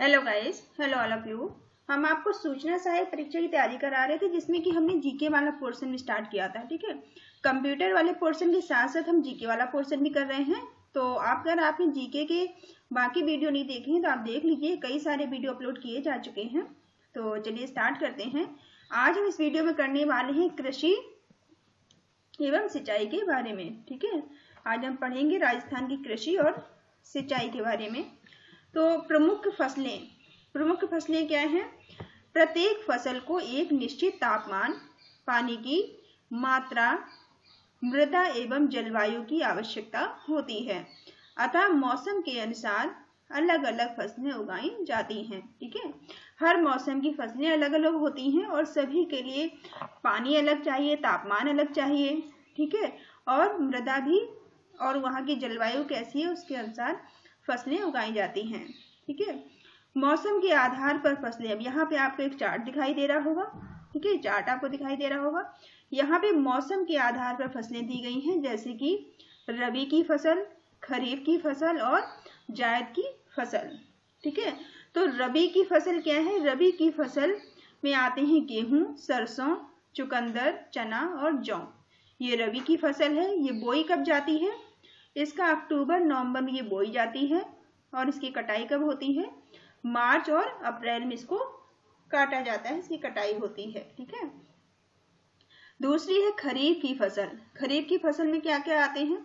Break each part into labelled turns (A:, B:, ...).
A: Hello guys, hello all of you. हम आपको सूचना सहायक परीक्षा की तैयारी करा रहे थे, जिसमें कि हमने जीके वाला पोर्शन स्टार्ट किया था। ठीक है, कंप्यूटर वाले पोर्शन के साथ साथ हम जीके वाला पोर्शन भी कर रहे हैं। तो आप अगर आपने जीके के बाकी वीडियो नहीं देखे हैं तो आप देख लीजिए, कई सारे वीडियो अपलोड किए जा चुके हैं। तो चलिए स्टार्ट करते हैं। आज हम इस वीडियो में करने वाले हैं कृषि एवं सिंचाई के बारे में। ठीक है, आज हम पढ़ेंगे राजस्थान की कृषि और सिंचाई के बारे में। तो प्रमुख फसलें क्या हैं? प्रत्येक फसल को एक निश्चित तापमान, पानी की मात्रा, मृदा एवं जलवायु की आवश्यकता होती है, अतः मौसम के अनुसार अलग अलग फसलें उगाई जाती हैं। ठीक है, हर मौसम की फसलें अलग अलग होती हैं और सभी के लिए पानी अलग चाहिए, तापमान अलग चाहिए। ठीक है, और मृदा भी और वहाँ की जलवायु कैसी है उसके अनुसार फसलें उगाई जाती हैं। ठीक है, मौसम के आधार पर फसलें, अब यहाँ पे आपको एक चार्ट दिखाई दे रहा होगा। ठीक है, चार्ट आपको दिखाई दे रहा होगा। यहाँ पे मौसम के आधार पर फसलें दी गई हैं, जैसे कि रबी की फसल, खरीफ की फसल और जायद की फसल। ठीक है, तो रबी की फसल क्या है? रबी की फसल में आते हैं गेहूं, सरसों, चुकंदर, चना और जौ। ये रबी की फसल है। ये बोई कब जाती है? इसका अक्टूबर नवंबर में ये बोई जाती है और इसकी कटाई कब होती है? मार्च और अप्रैल में इसको काटा जाता है, इसकी कटाई होती है। ठीक है, दूसरी है खरीफ की फसल। खरीफ की फसल में क्या क्या आते हैं?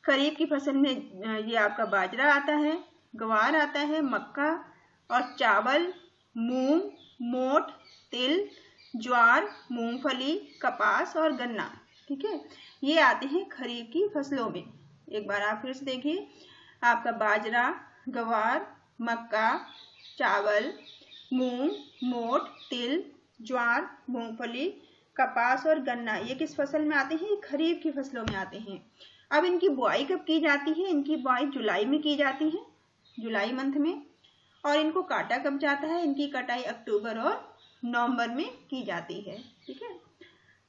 A: खरीफ की फसल में ये आपका बाजरा आता है, ग्वार आता है, मक्का और चावल, मूंग, मोठ, तिल, ज्वार, मूंगफली, कपास और गन्ना। ठीक है, ये आते हैं खरीफ की फसलों में। एक बार आप फिर से देखिए, आपका बाजरा, ग्वार, मक्का, चावल, मूंग, मोठ, तिल, ज्वार, मूंगफली, कपास और गन्ना, ये किस फसल में आते हैं? ये खरीफ की फसलों में आते हैं। अब इनकी बुआई कब की जाती है? इनकी बुआई जुलाई में की जाती है, जुलाई मंथ में। और इनको काटा कब जाता है? इनकी कटाई अक्टूबर और नवंबर में की जाती है। ठीक है,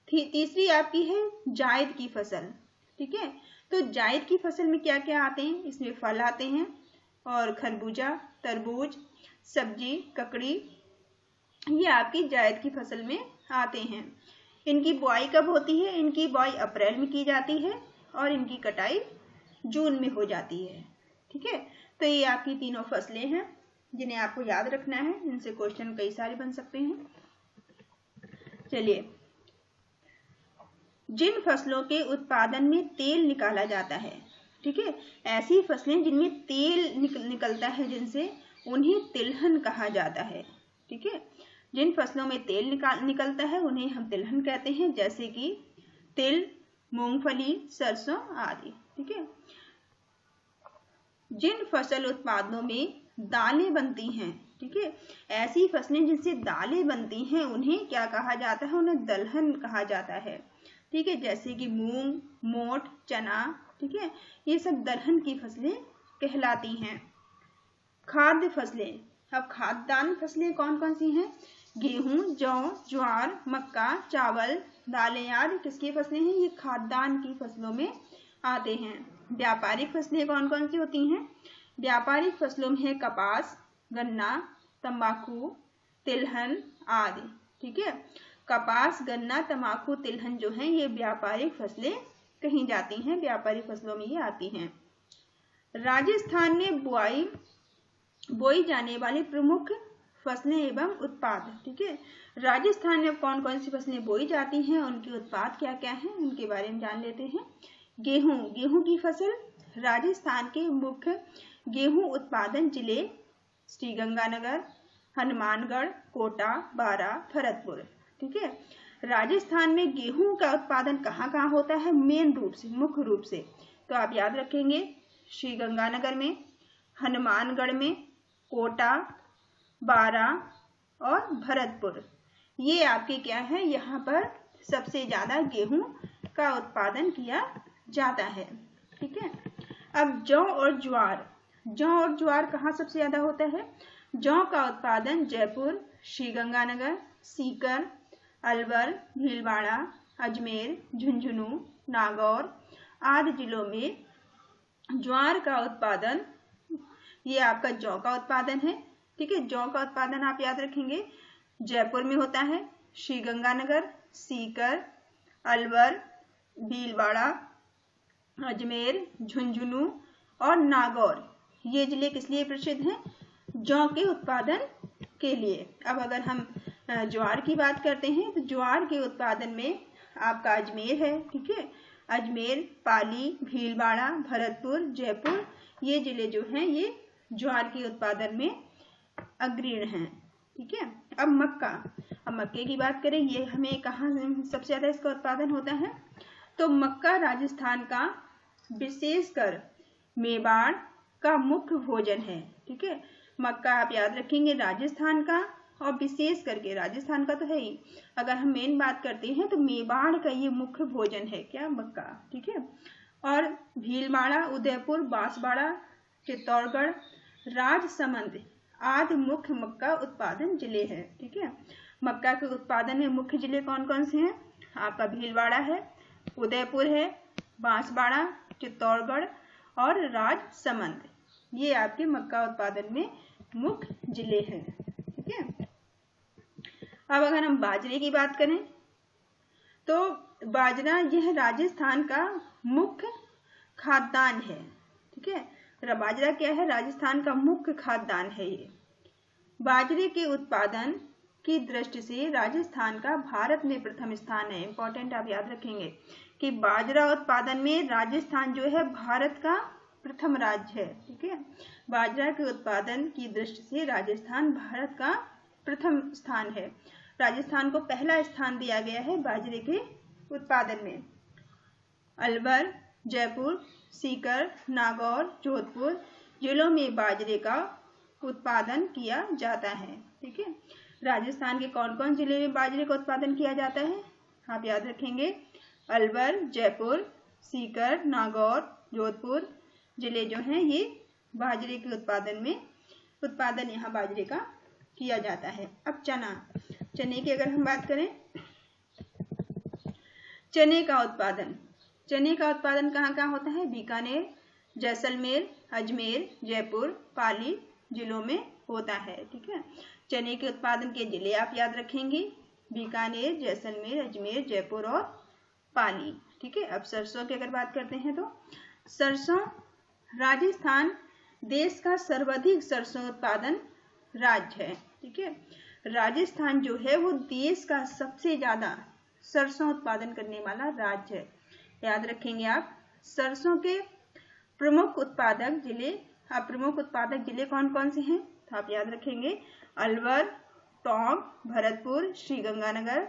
A: तीसरी आपकी है जायद की फसल। ठीक है, तो जायद की फसल में क्या क्या आते हैं? इसमें फल आते हैं और खरबूजा, तरबूज, सब्जी, ककड़ी, ये आपकी जायद की फसल में आते हैं। इनकी बुआई कब होती है? इनकी बुआई अप्रैल में की जाती है और इनकी कटाई जून में हो जाती है। ठीक है, तो ये आपकी तीनों फसलें हैं जिन्हें आपको याद रखना है। इनसे क्वेश्चन कई सारे बन सकते हैं। चलिए, जिन फसलों के उत्पादन में तेल निकाला जाता है, ठीक है, ऐसी फसलें जिनमें तेल निकलता है जिनसे, उन्हें तिलहन कहा जाता है। ठीक है, जिन फसलों में तेल निकलता है उन्हें हम तिलहन कहते हैं, जैसे कि तिल, मूंगफली, सरसों आदि। ठीक है, जिन फसल उत्पादनों में दालें बनती हैं, ठीक है, ऐसी फसलें जिनसे दालें बनती हैं उन्हें क्या कहा जाता है? उन्हें दलहन कहा जाता है। ठीक है, जैसे कि मूंग, मोठ, चना, ठीक है, ये सब दलहन की फसलें कहलाती हैं। खाद्य फसलें, अब खाद्यान्न फसलें कौन कौन सी हैं? गेहूं, जौ, ज्वार, मक्का, चावल, दालें आदि किसकी फसलें हैं? ये खाद्यान्न की फसलों में आते हैं। व्यापारिक फसलें कौन कौन सी होती हैं? व्यापारिक फसलों में है कपास, गन्ना, तंबाकू, तिलहन आदि। ठीक है, कपास, गन्ना, तंबाकू, तिलहन जो हैं ये व्यापारिक फसलें कही जाती हैं, व्यापारिक फसलों में ये आती हैं। राजस्थान में बोई जाने वाली प्रमुख फसलें एवं उत्पाद। ठीक है, राजस्थान में कौन कौन सी फसलें बोई जाती हैं, उनके उत्पाद क्या क्या हैं, उनके बारे में जान लेते हैं। गेहूं की फसल, राजस्थान के मुख्य गेहूं उत्पादन जिले श्रीगंगानगर, हनुमानगढ़, कोटा, बारा, भरतपुर। ठीक है, राजस्थान में गेहूं का उत्पादन कहाँ कहाँ होता है? मेन रूप से, मुख्य रूप से, तो आप याद रखेंगे श्रीगंगानगर में, हनुमानगढ़ में, कोटा, बारा और भरतपुर। ये आपके क्या है? यहाँ पर सबसे ज्यादा गेहूं का उत्पादन किया जाता है। ठीक है, अब जौ और ज्वार कहाँ सबसे ज्यादा होता है? जौ का उत्पादन जयपुर, श्रीगंगानगर, सीकर, अलवर, भीलवाड़ा, अजमेर, झुंझुनू, नागौर आदि जिलों में ज्वार का उत्पादन, ये आपका जौ का उत्पादन है, ठीक है। जौ का उत्पादन आप याद रखेंगे जयपुर में होता है, श्रीगंगानगर, सीकर, अलवर, भीलवाड़ा, अजमेर, झुंझुनू और नागौर, ये जिले किस लिए प्रसिद्ध हैं? जौ के उत्पादन के लिए। अब अगर हम ज्वार की बात करते हैं तो ज्वार के उत्पादन में आपका अजमेर है, ठीक है। अजमेर, पाली, भीलवाड़ा, भरतपुर, जयपुर, ये जिले जो हैं ये ज्वार के उत्पादन में अग्रणी हैं, ठीक है। अब मक्के की बात करें, ये हमें कहाँ सबसे ज्यादा इसका उत्पादन होता है? तो मक्का राजस्थान का विशेषकर मेवाड़ का मुख्य भोजन है, ठीक है। मक्का आप याद रखेंगे राजस्थान का, और विशेष करके राजस्थान का तो है ही, अगर हम मेन बात करते हैं तो मेवाड़ का ये मुख्य भोजन है क्या? मक्का, ठीक है। और भीलवाड़ा, उदयपुर, बांसवाड़ा, चित्तौड़गढ़, राजसमंद आदि मुख्य मक्का उत्पादन जिले हैं, ठीक है। मक्का के उत्पादन में मुख्य जिले कौन कौन से हैं? आपका भीलवाड़ा है, उदयपुर है, बांसवाड़ा, चित्तौड़गढ़ और राजसमंद, ये आपके मक्का उत्पादन में मुख्य जिले हैं, ठीक है। अब अगर हम बाजरे की बात करें तो बाजरा यह राजस्थान का मुख्य खाद्यान्न है, ठीक है। बाजरा क्या है? राजस्थान का मुख्य खाद्यान्न है ये। बाजरे के उत्पादन की दृष्टि से राजस्थान का भारत में प्रथम स्थान है। इंपॉर्टेंट आप याद रखेंगे कि बाजरा उत्पादन में राजस्थान जो है भारत का प्रथम राज्य है, ठीक है। बाजरा के उत्पादन की दृष्टि से राजस्थान भारत का प्रथम स्थान है। राजस्थान को पहला स्थान दिया गया है बाजरे के उत्पादन में। अलवर, जयपुर, सीकर, नागौर, जोधपुर जिलों में बाजरे का उत्पादन किया जाता है, ठीक है। राजस्थान के कौन कौन जिले में बाजरे का उत्पादन किया जाता है? आप याद रखेंगे अलवर, जयपुर, सीकर, नागौर, जोधपुर जिले जो हैं ये बाजरे के उत्पादन यहाँ बाजरे का किया जाता है। अब चने की अगर हम बात करें, चने का उत्पादन कहाँ कहाँ होता है? बीकानेर, जैसलमेर, अजमेर, जयपुर, पाली जिलों में होता है, ठीक है। चने के उत्पादन के जिले आप याद रखेंगे बीकानेर, जैसलमेर, अजमेर, जयपुर और पाली, ठीक है। अब सरसों की अगर बात करते हैं तो सरसों, राजस्थान देश का सर्वाधिक सरसों उत्पादन राज्य है, ठीक है। राजस्थान जो है वो देश का सबसे ज्यादा सरसों उत्पादन करने वाला राज्य है, याद रखेंगे आप। सरसों के प्रमुख उत्पादक जिले कौन कौन से हैं? तो आप याद रखेंगे अलवर, टोंक, भरतपुर, श्रीगंगानगर,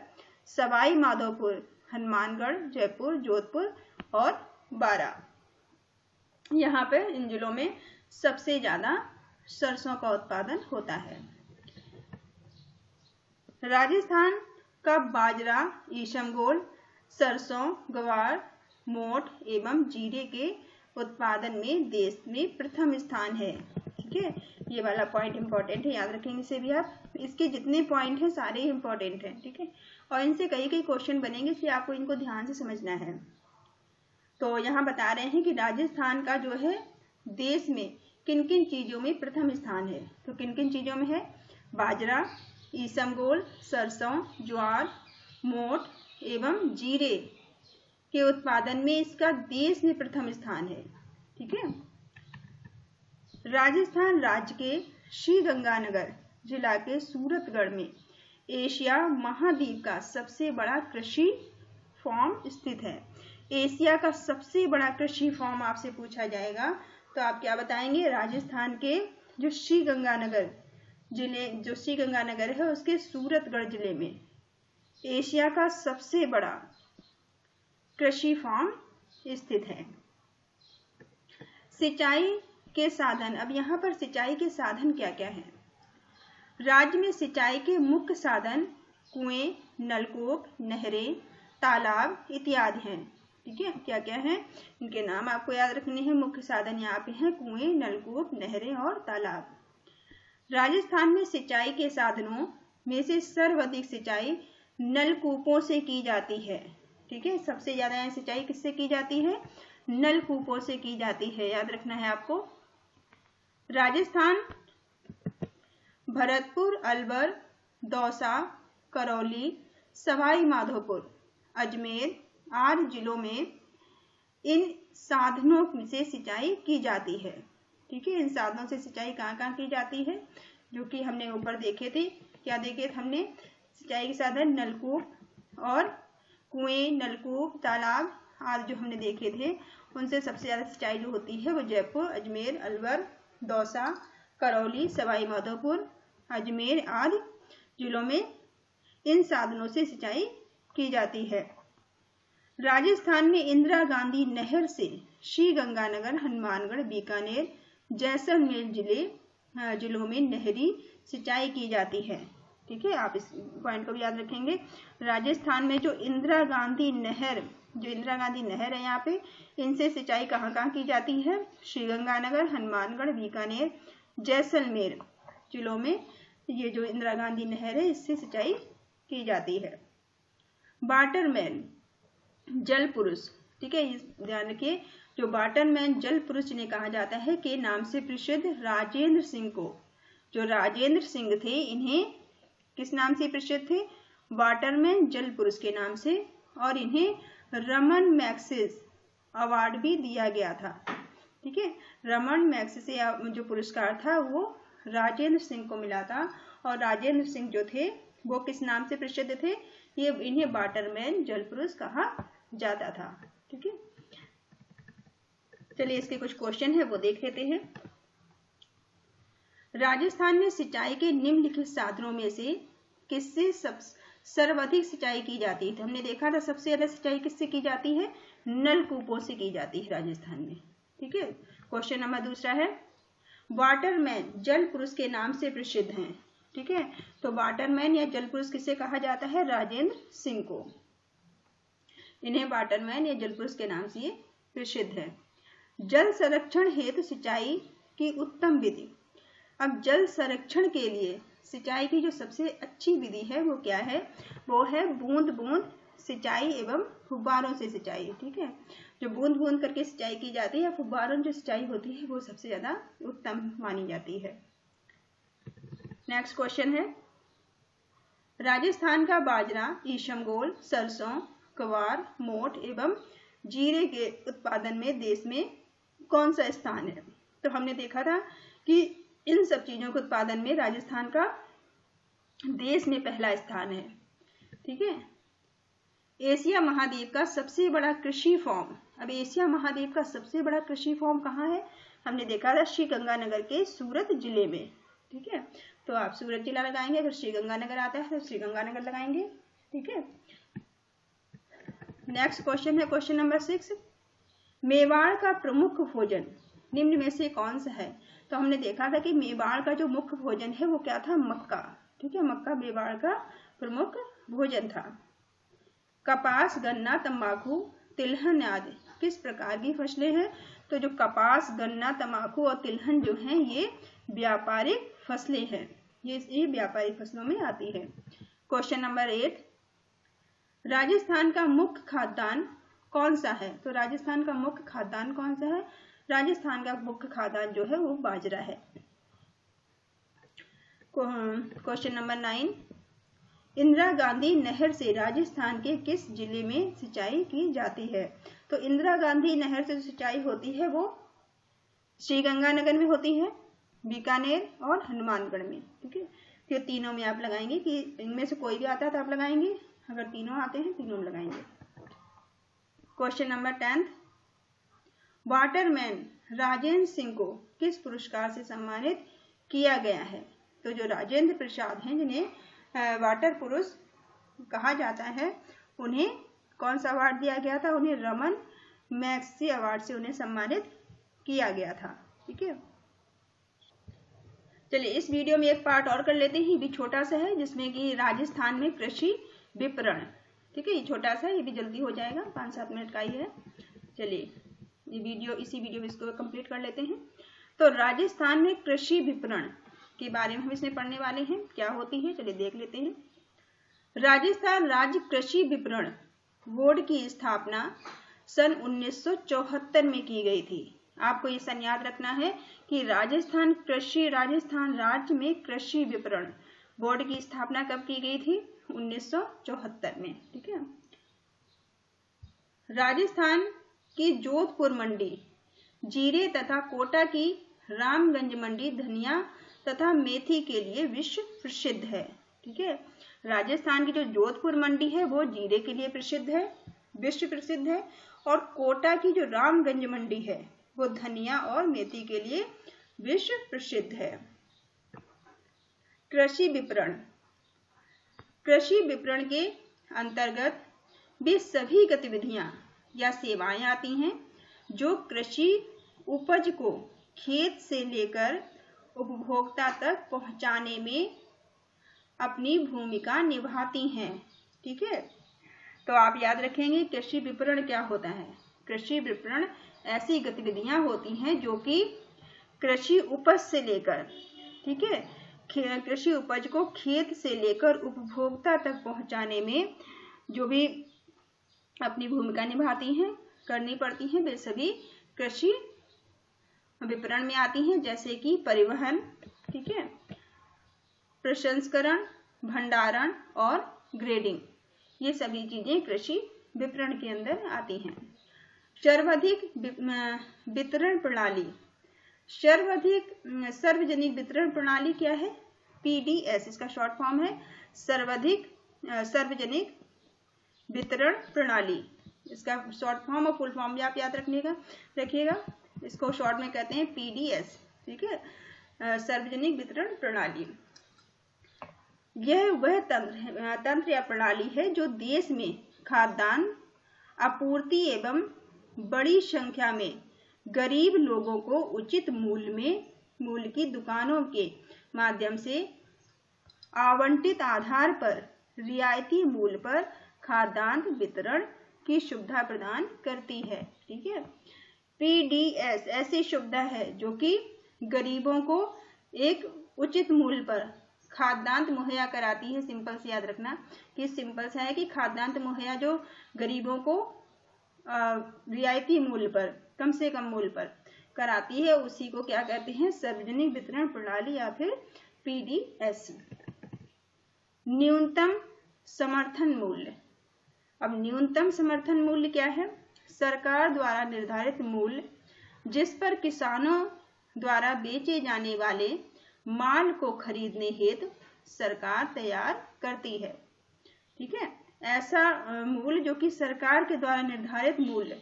A: सवाई माधोपुर, हनुमानगढ़, जयपुर, जोधपुर और बारा। यहाँ पे इन जिलों में सबसे ज्यादा सरसों का उत्पादन होता है। राजस्थान का बाजरा, ईशमगोल, सरसों, ग्वार, मोठ एवं जीरे के उत्पादन में देश में प्रथम स्थान है, ठीक है। ये वाला पॉइंट इंपॉर्टेंट है, याद रखेंगे इसे भी आप। इसके जितने पॉइंट हैं सारे इंपॉर्टेंट हैं, ठीक है। और इनसे कई क्वेश्चन बनेंगे, इसलिए आपको इनको ध्यान से समझना है। तो यहाँ बता रहे हैं कि राजस्थान का जो है देश में किन किन चीजों में प्रथम स्थान है। तो किन किन चीजों में है? बाजरा, ईसमगोल, सरसों, ज्वार, मोठ एवं जीरे के उत्पादन में इसका देश में प्रथम स्थान है, ठीक है। राजस्थान राज्य के श्रीगंगानगर जिला के सूरतगढ़ में एशिया महाद्वीप का सबसे बड़ा कृषि फार्म स्थित है। एशिया का सबसे बड़ा कृषि फार्म आपसे पूछा जाएगा तो आप क्या बताएंगे? राजस्थान के जो श्रीगंगानगर है उसके सूरतगढ़ जिले में एशिया का सबसे बड़ा कृषि फार्म स्थित है। सिंचाई के साधन, अब यहाँ पर सिंचाई के साधन क्या क्या हैं? राज्य में सिंचाई के मुख्य साधन कुएं, नलकूप, नहरें, तालाब इत्यादि हैं, ठीक है। क्या क्या है इनके नाम आपको याद रखने हैं। मुख्य साधन यहाँ पे हैं कुएं, नलकूप, नहरें और तालाब। राजस्थान में सिंचाई के साधनों में से सर्वाधिक सिंचाई नलकूपों से की जाती है, ठीक है। सबसे ज्यादा यहाँ सिंचाई किससे की जाती है? नलकूपों से की जाती है, याद रखना है आपको। राजस्थान भरतपुर, अलवर, दौसा, करौली, सवाई माधोपुर, अजमेर आदि जिलों में इन साधनों से सिंचाई की जाती है। ठीक है, इन साधनों से सिंचाई कहाँ कहाँ की जाती है, जो कि हमने ऊपर देखे थे। क्या देखे थे हमने? सिंचाई के साधन नलकूप और कुएं, नलकूप, तालाब आदि जो हमने देखे थे, उनसे सबसे ज्यादा सिंचाई जो होती है वो जयपुर, अजमेर, अलवर, दौसा, करौली, सवाई माधोपुर, अजमेर आदि जिलों में इन साधनों से सिंचाई की जाती है। राजस्थान में इंदिरा गांधी नहर से श्रीगंगानगर, हनुमानगढ़, बीकानेर, जैसलमेर जिलों में नहरी सिंचाई की जाती है। ठीक है, आप इस पॉइंट को भी याद रखेंगे। राजस्थान में जो इंदिरा गांधी नहर है यहाँ पे, इनसे सिंचाई कहाँ कहाँ की जाती है? श्रीगंगानगर, हनुमानगढ़, बीकानेर, जैसलमेर जिलों में ये जो इंदिरा गांधी नहर है इससे सिंचाई की जाती है। वाटरमैन जल पुरुष, ठीक है, ध्यान रखिए, जो वाटरमैन जल पुरुष जिन्हें कहा जाता है के नाम से प्रसिद्ध राजेंद्र सिंह को, जो राजेंद्र सिंह थे, इन्हें किस नाम से प्रसिद्ध थे? वाटरमैन जल पुरुष के नाम से, और इन्हें रमन मैग्सेसे अवार्ड भी दिया गया था। ठीक है, रमन मैग्सेसे जो पुरस्कार था वो राजेंद्र सिंह को मिला था, और राजेंद्र सिंह जो थे वो किस नाम से प्रसिद्ध थे? ये इन्हें वाटरमैन जल पुरुष कहा जाता था। ठीक है, चलिए इसके कुछ क्वेश्चन है वो देख लेते हैं। राजस्थान में सिंचाई के निम्नलिखित साधनों में से किससे सर्वाधिक सिंचाई की जाती है? तो हमने देखा था सबसे ज्यादा सिंचाई किससे की जाती है? नलकूपों से की जाती है राजस्थान में। ठीक है, क्वेश्चन नंबर दूसरा है, वाटरमैन जल पुरुष के नाम से प्रसिद्ध हैं। ठीक है, तो वाटरमैन या जल पुरुष किसे कहा जाता है? राजेंद्र सिंह को, इन्हें वाटरमैन या जल पुरुष के नाम से ये प्रसिद्ध है। जल संरक्षण हेतु सिंचाई की उत्तम विधि। अब जल संरक्षण के लिए सिंचाई की जो सबसे अच्छी विधि है वो क्या है? वो है बूंद बूंद सिंचाई एवं फुब्बारों से सिंचाई। ठीक है, जो बूंद बूंद करके सिंचाई की जाती है, फुब्बारों जो सिंचाई होती है वो सबसे ज्यादा उत्तम मानी जाती है। नेक्स्ट क्वेश्चन है, राजस्थान का बाजरा, ईशमगोल, सरसों, ग्वार, मोठ एवं जीरे के उत्पादन में देश में कौन सा स्थान है? तो हमने देखा था कि इन सब चीजों के उत्पादन में राजस्थान का देश में पहला स्थान है। ठीक है, एशिया महाद्वीप का सबसे बड़ा कृषि फॉर्म। अब एशिया महाद्वीप का सबसे बड़ा कृषि फॉर्म कहाँ है? हमने देखा था श्रीगंगानगर के सूरत जिले में। ठीक है, तो आप सूरत जिला लगाएंगे, अगर श्रीगंगानगर आता है तो श्रीगंगानगर लगाएंगे। ठीक है, नेक्स्ट क्वेश्चन है क्वेश्चन नंबर 6, मेवाड़ का प्रमुख भोजन निम्न में से कौन सा है? तो हमने देखा था कि मेवाड़ का जो मुख्य भोजन है वो क्या था? मक्का। ठीक है, मक्का मेवाड़ का प्रमुख भोजन था। कपास, गन्ना, तंबाकू, तिलहन आदि किस प्रकार की फसलें हैं? तो जो कपास, गन्ना, तंबाकू और तिलहन जो हैं ये व्यापारिक फसलें हैं, ये व्यापारिक फसलों में आती है। क्वेश्चन नंबर 8, राजस्थान का मुख्य खाद्यान्न कौन सा है? तो राजस्थान का मुख्य खाद्यान्न कौन सा है? राजस्थान का मुख्य खाद्यान्न जो है वो बाजरा है। क्वेश्चन नंबर 9, इंदिरा गांधी नहर से राजस्थान के किस जिले में सिंचाई की जाती है? तो इंदिरा गांधी नहर से जो सिंचाई होती है वो श्रीगंगानगर में होती है, बीकानेर और हनुमानगढ़ में। ठीक है, तो तीनों में आप लगाएंगे कि इनमें से कोई भी आता है तो आप लगाएंगे, अगर तीनों आते हैं तीनों में लगाएंगे। Question number 10, Waterman Rajendra Singh को किस पुरस्कार से सम्मानित किया गया है? तो जो राजेंद्र प्रसाद हैं जिन्हें वाटर पुरुष कहा जाता है, उन्हें कौन सा अवार्ड दिया गया था? उन्हें रमन मैग्सेसे अवार्ड से उन्हें सम्मानित किया गया था। ठीक है, चलिए इस वीडियो में एक पार्ट और कर लेते हैं, ये भी छोटा सा है, जिसमें कि राजस्थान में कृषि विपणन। ठीक है, ये छोटा सा, ये भी जल्दी हो जाएगा, 5-7 मिनट का ही है। चलिए ये वीडियो, इसी वीडियो में इसको कंप्लीट कर लेते हैं। तो राजस्थान में कृषि विपणन के बारे में हम इसमें पढ़ने वाले हैं, क्या होती है चलिए देख लेते हैं। राजस्थान राज्य कृषि विपणन बोर्ड की स्थापना सन 1974 में की गई थी। आपको ये सन याद रखना है कि राजस्थान राज्य में कृषि विपणन बोर्ड की स्थापना कब की गई थी? 1974 में। ठीक है। राजस्थान की जोधपुर मंडी जीरे तथा कोटा की रामगंज मंडी धनिया तथा मेथी के लिए विश्व प्रसिद्ध है। ठीक है। राजस्थान की जो जोधपुर मंडी है वो जीरे के लिए प्रसिद्ध है, विश्व प्रसिद्ध है, और कोटा की जो रामगंज मंडी है वो धनिया और मेथी के लिए विश्व प्रसिद्ध है। कृषि विपणन के अंतर्गत वे सभी गतिविधियां या सेवाएं आती हैं जो कृषि उपज को खेत से लेकर उपभोक्ता तक पहुंचाने में अपनी भूमिका निभाती हैं। ठीक है। तो आप याद रखेंगे कृषि विपणन क्या होता है। कृषि विपणन ऐसी गतिविधियां होती हैं जो कि कृषि उपज से लेकर, ठीक है, कृषि उपज को खेत से लेकर उपभोक्ता तक पहुंचाने में जो भी अपनी भूमिका निभाती हैं, करनी पड़ती हैं, वे सभी कृषि विपणन में आती हैं, जैसे कि परिवहन, ठीक है, प्रसंस्करण, भंडारण और ग्रेडिंग। ये सभी चीजें कृषि विपणन के अंदर आती हैं। सर्वाधिक वितरण प्रणाली, सार्वजनिक वितरण प्रणाली क्या है? PDS, इसका शॉर्ट फॉर्म है सार्वजनिक वितरण प्रणाली। इसका शॉर्ट फॉर्म और फुल फॉर्म भी आप याद रखिएगा। इसको शॉर्ट में कहते हैं PDS। ठीक है, सार्वजनिक वितरण प्रणाली। यह वह तंत्र या प्रणाली है जो देश में खाद्यान्न आपूर्ति एवं बड़ी संख्या में गरीब लोगों को उचित मूल्य की दुकानों के माध्यम से आवंटित आधार पर रियायती मूल्य पर खाद्यान्न वितरण की सुविधा प्रदान करती है। ठीक है। PDS ऐसी सुविधा है जो कि गरीबों को एक उचित मूल्य पर खाद्यान्न मुहैया कराती है। सिंपल से याद रखना कि सिंपल सा है कि खाद्यान्न मुहैया जो गरीबों को रियायती मूल्य पर, कम से कम मूल्य पर कराती है, उसी को क्या कहते हैं? सार्वजनिक वितरण प्रणाली या फिर PDS। न्यूनतम समर्थन मूल्य। अब न्यूनतम समर्थन मूल्य क्या है? सरकार द्वारा निर्धारित मूल्य जिस पर किसानों द्वारा बेचे जाने वाले माल को खरीदने हेतु सरकार तैयार करती है। ठीक है। ऐसा मूल्य जो कि सरकार के द्वारा निर्धारित मूल्य,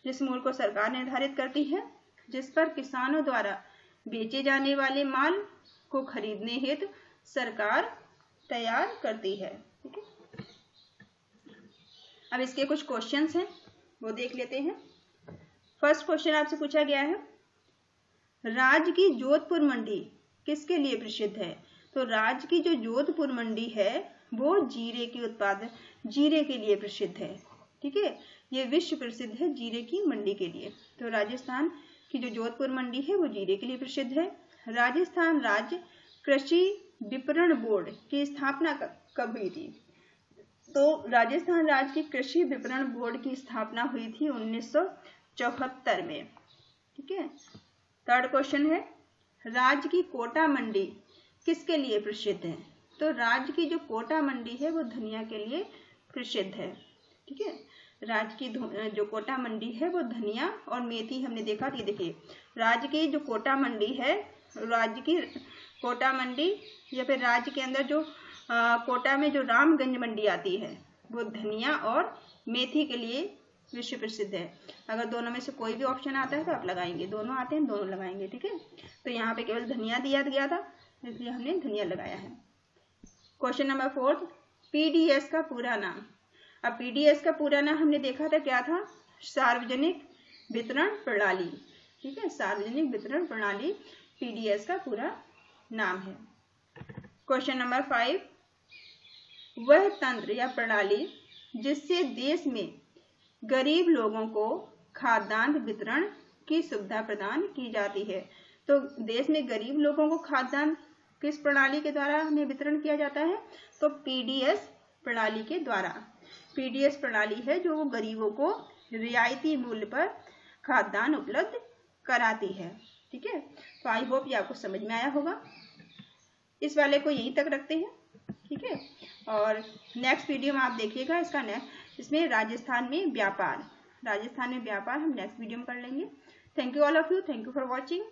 A: जिस मूल्य को सरकार निर्धारित करती है, जिस पर किसानों द्वारा बेचे जाने वाले माल को खरीदने हेतु सरकार तैयार करती है। ठीक है। अब इसके कुछ क्वेश्चंस हैं, वो देख लेते हैं। फर्स्ट क्वेश्चन आपसे पूछा गया है, राज्य की जोधपुर मंडी किसके लिए प्रसिद्ध है? तो राज्य की जो जोधपुर मंडी है वो जीरे के लिए प्रसिद्ध है। ठीक है, ये विश्व प्रसिद्ध है जीरे की मंडी के लिए। तो राजस्थान की जो जोधपुर मंडी है वो जीरे के लिए प्रसिद्ध है। राजस्थान राज्य कृषि विपणन बोर्ड की स्थापना कब हुई थी? तो राजस्थान राज्य की कृषि विपणन बोर्ड की स्थापना हुई थी 1974 में। ठीक है। थर्ड क्वेश्चन है, राज्य की कोटा मंडी किसके लिए प्रसिद्ध है? तो राज्य की जो कोटा मंडी है वो धनिया के लिए प्रसिद्ध है। ठीक है। राज्य की जो कोटा मंडी है वो धनिया और मेथी हमने देखा थी। देखिए, राज्य की जो कोटा मंडी है, राज्य की कोटा मंडी या फिर राज्य के अंदर जो कोटा में जो रामगंज मंडी आती है वो धनिया और मेथी के लिए विश्व प्रसिद्ध है। अगर दोनों में से कोई भी ऑप्शन आता है तो आप लगाएंगे, दोनों आते हैं दोनों लगाएंगे। ठीक है। तो यहाँ पे केवल धनिया दिया गया था इसलिए हमने धनिया लगाया है। क्वेश्चन नंबर 4, PDS का पूरा नाम। अब PDS का पूरा नाम हमने देखा था, क्या था? सार्वजनिक वितरण प्रणाली। ठीक है, सार्वजनिक वितरण प्रणाली PDS का पूरा नाम है। क्वेश्चन नंबर 5, वह तंत्र या प्रणाली जिससे देश में गरीब लोगों को खाद्यान्न वितरण की सुविधा प्रदान की जाती है। तो देश में गरीब लोगों को खाद्यान्न किस प्रणाली के द्वारा हमें वितरण किया जाता है? तो PDS प्रणाली के द्वारा। PDS प्रणाली है जो गरीबों को रियायती मूल्य पर खाद्यान्न उपलब्ध कराती है। ठीक है, तो आई होप ये आपको समझ में आया होगा। इस वाले को यहीं तक रखते हैं। ठीक है, और नेक्स्ट वीडियो में आप देखिएगा इसमें राजस्थान में व्यापार हम नेक्स्ट वीडियो में कर लेंगे। Thank you all of you, thank you for watching.